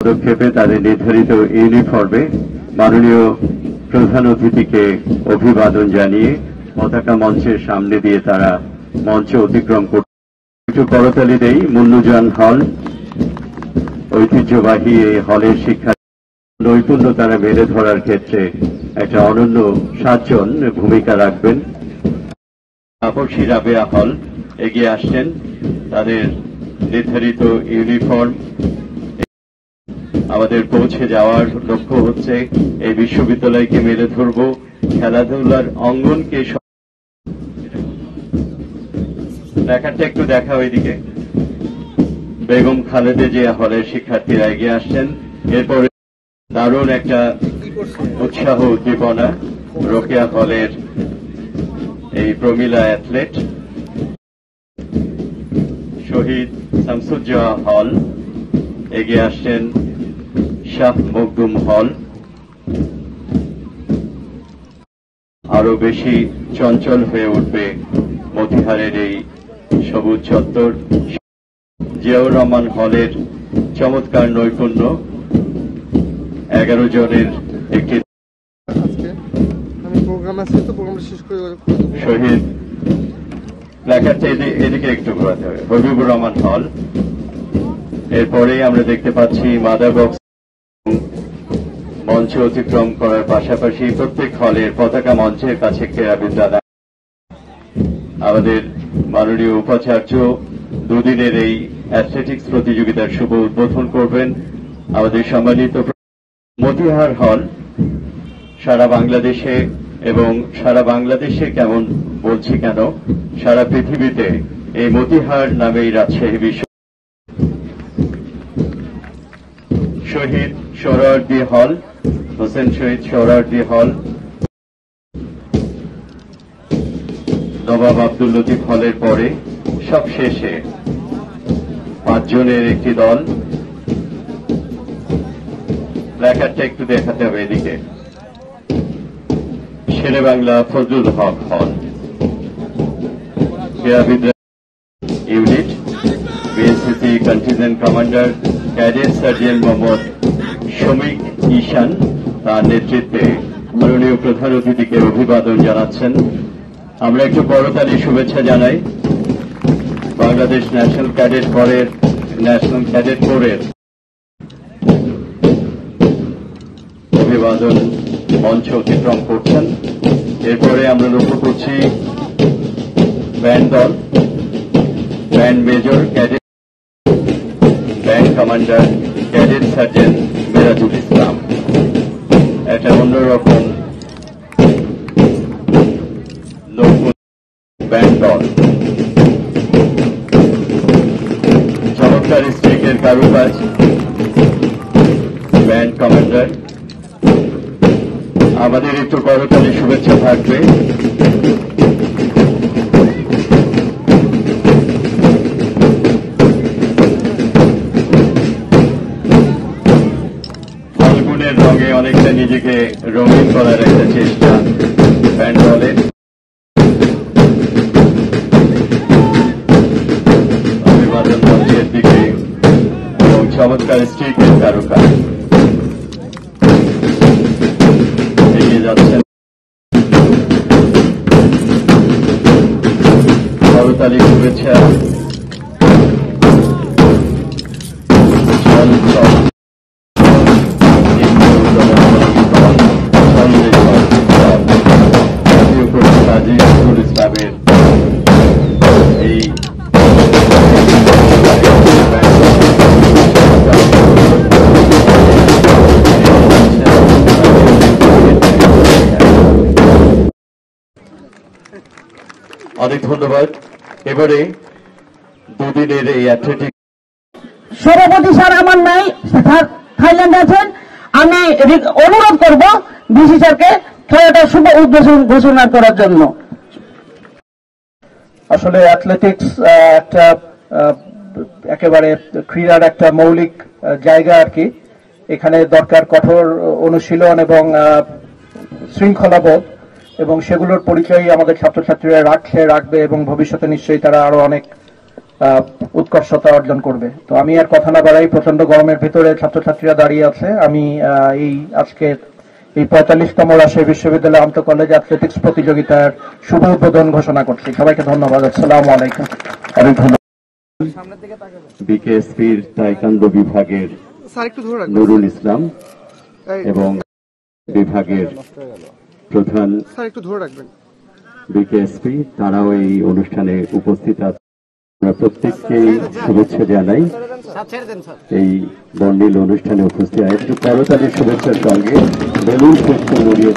পদক্ষেপে তাদের নির্ধারিত ইউনিফর্মে মাননীয় প্রধান অতিথিকে অভিবাদন জানিয়ে পতাকা মঞ্চের সামনে দিয়ে তারা মঞ্চ অতিক্রম করতে একটু করতালি দেই। মুন্নুজান হল ঐতিহ্যবাহী এই হলের শিক্ষা নৈপুণ্য তারা মেলে ধরার ক্ষেত্রে একটা অনন্য 7 জন ভূমিকা রাখবেন। আপসী রাবেয়া হল এগিয়ে আসছেন, তাদের নির্ধারিত ইউনিফর্ম আমাদের পৌঁছে যাওয়ার লক্ষ্য হচ্ছে এই বিশ্ববিদ্যালয়কে মেলে ধরব, খেলাধুলার অঙ্গনকে। দেখারটা একটু দেখা ওইদিকে। বেগম খালেদা জিয়া হলের শিক্ষার্থীরা এগিয়ে আসছেন। এরপরে দারুণ একটা উৎসাহ উদ্দীপনা রোকেয়া হলের এই প্রমিলা অ্যাথলেট। শহীদ শামসুজ্জোহা হল এগিয়ে আসছেন, শাহ মখদুম হল। আরো বেশি চঞ্চল হয়ে উঠবে মতিহারের এই সবুজ চত্বর। জিয়াউর রহমান হলের চমৎকার নৈপুণ্য, 11 জনের একটি শহীদ প্ল্যাকার্ডটা এদিকে একটু ঘোরাতে হবে। হবিবুর রহমান হল। এরপরেই আমরা দেখতে পাচ্ছি মাদার বক্স মঞ্চ অতিক্রম করার পাশাপাশি প্রত্যেক হলের পতাকা মঞ্চের কাছে ক্রীড়াবিদরা আমাদের মাননীয় উপাচার্য দুদিনের এই অ্যাথলেটিক্স প্রতিযোগিতার শুভ উদ্বোধন করবেন। আমাদের সম্মানিত মতিহার হল সারা বাংলাদেশে এবং সারা বাংলাদেশে কেমন বলছি কেন, সারা পৃথিবীতে এই মতিহার নামেই রাজশাহী বিশ্ব। শহীদ সোহরাওয়ার্দী হল, হোসেন শহীদ সোহরাওয়ার্দী হল। নবাব আব্দুল লতিফ হলের পরে সবশেষে 5 জনের একটি দল। প্ল্যাকার্ডটা একটু দেখাতে হবে এদিকে। শেরেবাংলা ফজলুল হক হল, ক্রীড়াবিদ ইউনিট, বিএসসিসি contingent commander cadet sergeant Mohammad Shamik Ishan তার নেতৃত্বে মাননীয় প্রধান অতিথিকে অভিবাদন জানাচ্ছেন। আমরা একটু করতালি শুভেচ্ছা জানাই। বাংলাদেশ ন্যাশনাল ক্যাডেট কোরের অভিবাদন মঞ্চ অতিক্রম করছেন। এরপরে আমরা লক্ষ্য করছি ব্যান্ড দল, band major cadet, band commander cadet sergeant Merajul Islam. একটা অন্যরকম ব্যান্ড দল, চমৎকার স্ট্রিকের কারুকাজ, ব্যান্ড কমান্ডার। আমাদের একটু করতালি শুভেচ্ছা থাকবে। ফাল্গুনের রঙে অনেকটা নিজেকে রঙিন করার একটা চেষ্টা ব্যান্ড দলের। অভিবাদন মঞ্চের দিকে এবং চমৎকার স্ট্রিকের কারুকাজ এগিয়ে যাচ্ছেন। করতালি শুভেচ্ছা। ইসলামের এই অনেক ধন্যবাদ। এবারে দুদিনের এই অ্যাথলেটিক সভাপতি স্যার আমার নাই, থাইল্যান্ডে আছেন। আমি অনুরোধ করব ডিসি স্যারকে খেলাটার শুভ উদ্বোধন ঘোষণা করার জন্য। আসলে অ্যাথলেটিক্স একটা একেবারে ক্রীড়ার একটা মৌলিক জায়গা আর কি। এখানে দরকার কঠোর অনুশীলন এবং শৃঙ্খলাবোধ, এবং সেগুলোর পরিচয় আমাদের ছাত্রছাত্রীরা রাখবে এবং ভবিষ্যতে নিশ্চয়ই তারা আরো অনেক উৎকর্ষতা অর্জন করবে। তো আমি আর কথা না বাড়াই, প্রচন্ড গরমের ভিতরে ছাত্রছাত্রীরা দাঁড়িয়ে আছে, আমি এই আজকের এই 45তম রাজশাহী বিশ্ববিদ্যালয় আন্ত কলেজ অ্যাথলেটিক্স প্রতিযোগিতার শুভ উদ্বোধন ঘোষণা করছি। সবাইকে ধন্যবাদ। আসসালামু আলাইকুম। অনেক ধন্যবাদ। বিকেএসপির তাইকান্দো বিভাগের নুরুল ইসলাম এবং বিভাগের প্রধান বিকেএসপি, তারাও এই অনুষ্ঠানে উপস্থিত আছে। আমরা প্রত্যেককেই শুভেচ্ছা জানাই এই বর্ণিল অনুষ্ঠানে উপস্থিত। একটু করতালির শুভেচ্ছার সঙ্গে বেলুন পুষ্প উড়িয়ে